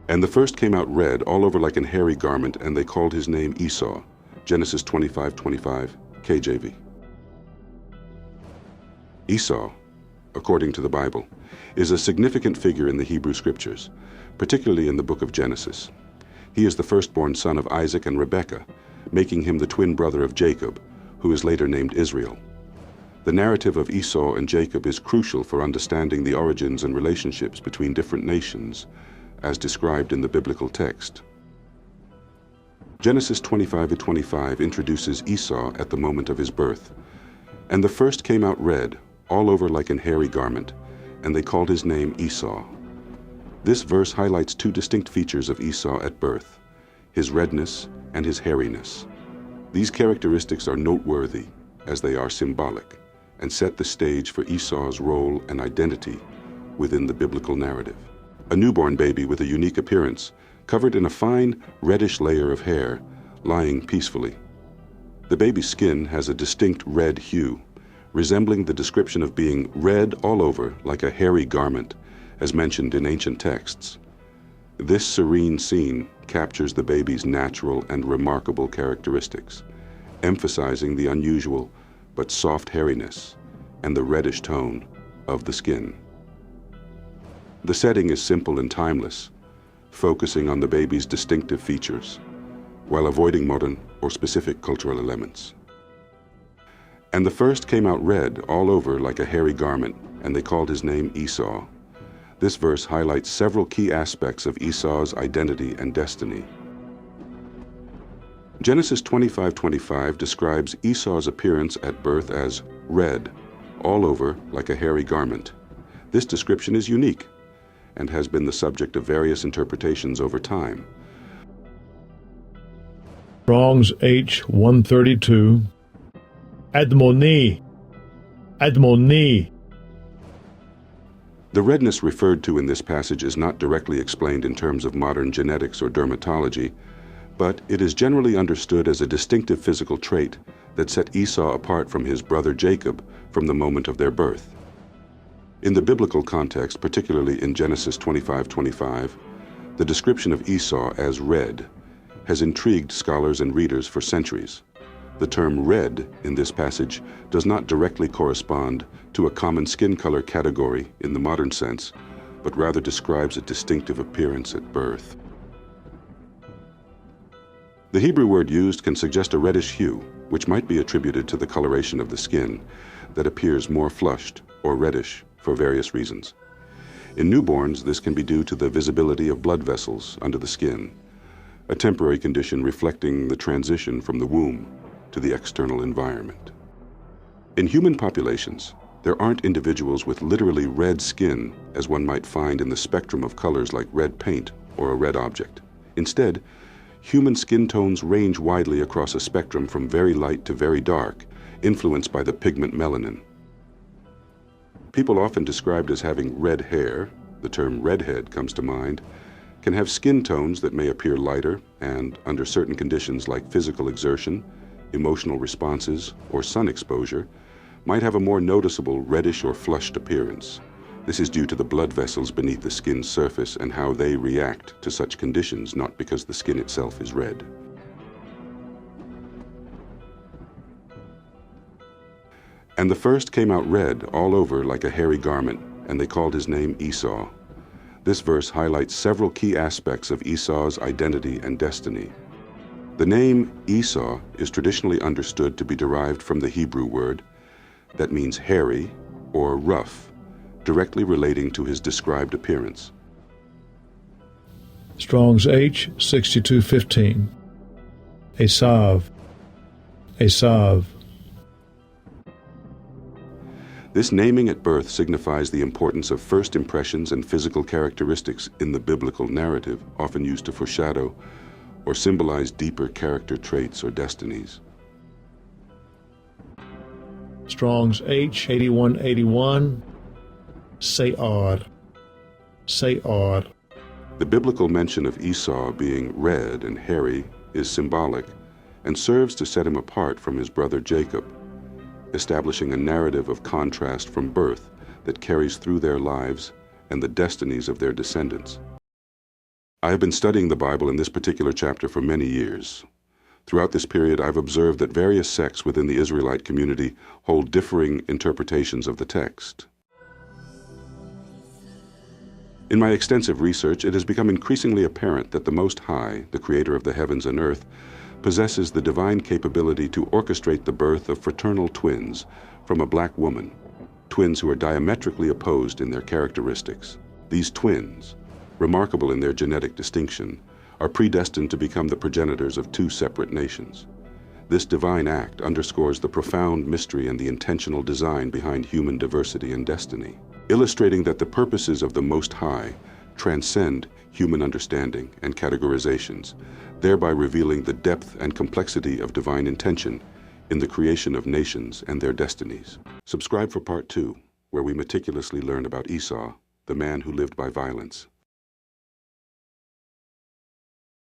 And the first came out red, all over like an hairy garment, and they called his name Esau. Genesis 25:25, KJV. Esau, according to the Bible, is a significant figure in the Hebrew Scriptures, particularly in the book of Genesis. He is the firstborn son of Isaac and Rebekah, making him the twin brother of Jacob, who is later named Israel. The narrative of Esau and Jacob is crucial for understanding the origins and relationships between different nations, as described in the biblical text. Genesis 25:25 introduces Esau at the moment of his birth. And the first came out red, all over like an hairy garment, and they called his name Esau. This verse highlights two distinct features of Esau at birth, his redness and his hairiness. These characteristics are noteworthy as they are symbolic and set the stage for Esau's role and identity within the biblical narrative. A newborn baby with a unique appearance, covered in a fine reddish layer of hair, lying peacefully. The baby's skin has a distinct red hue, resembling the description of being red all over like a hairy garment, as mentioned in ancient texts. This serene scene captures the baby's natural and remarkable characteristics, emphasizing the unusual but soft hairiness and the reddish tone of the skin. The setting is simple and timeless, focusing on the baby's distinctive features, while avoiding modern or specific cultural elements. And the first came out red all over like a hairy garment, and they called his name Esau. This verse highlights several key aspects of Esau's identity and destiny. Genesis 25:25 describes Esau's appearance at birth as red, all over like a hairy garment. This description is unique and has been the subject of various interpretations over time. Strong's H 132. Admoni. Admoni. The redness referred to in this passage is not directly explained in terms of modern genetics or dermatology, but it is generally understood as a distinctive physical trait that set Esau apart from his brother Jacob from the moment of their birth. In the biblical context, particularly in Genesis 25:25, the description of Esau as red has intrigued scholars and readers for centuries. The term red in this passage does not directly correspond to a common skin color category in the modern sense, but rather describes a distinctive appearance at birth. The Hebrew word used can suggest a reddish hue, which might be attributed to the coloration of the skin that appears more flushed or reddish for various reasons. In newborns, this can be due to the visibility of blood vessels under the skin, a temporary condition reflecting the transition from the womb to the external environment. In human populations, there aren't individuals with literally red skin as one might find in the spectrum of colors like red paint or a red object. Instead, human skin tones range widely across a spectrum from very light to very dark, influenced by the pigment melanin. People often described as having red hair, the term redhead comes to mind, can have skin tones that may appear lighter and, under certain conditions like physical exertion, emotional responses, or sun exposure, might have a more noticeable reddish or flushed appearance. This is due to the blood vessels beneath the skin's surface and how they react to such conditions, not because the skin itself is red. And the first came out red all over like a hairy garment, and they called his name Esau. This verse highlights several key aspects of Esau's identity and destiny. The name Esau is traditionally understood to be derived from the Hebrew word that means hairy or rough, directly relating to his described appearance. Strong's H 6215. Esau. Esau. This naming at birth signifies the importance of first impressions and physical characteristics in the biblical narrative, often used to foreshadow or symbolize deeper character traits or destinies. Strong's H 8181. Se'ar. Se'ar. The biblical mention of Esau being red and hairy is symbolic and serves to set him apart from his brother Jacob, establishing a narrative of contrast from birth that carries through their lives and the destinies of their descendants. I have been studying the Bible in this particular chapter for many years. Throughout this period, I've observed that various sects within the Israelite community hold differing interpretations of the text. In my extensive research, it has become increasingly apparent that the Most High, the Creator of the heavens and earth, possesses the divine capability to orchestrate the birth of fraternal twins from a black woman, twins who are diametrically opposed in their characteristics. These twins, remarkable in their genetic distinction, are predestined to become the progenitors of two separate nations. This divine act underscores the profound mystery and the intentional design behind human diversity and destiny, illustrating that the purposes of the Most High transcend human understanding and categorizations, thereby revealing the depth and complexity of divine intention in the creation of nations and their destinies. Subscribe for Part 2, where we meticulously learn about Esau, the man who lived by violence.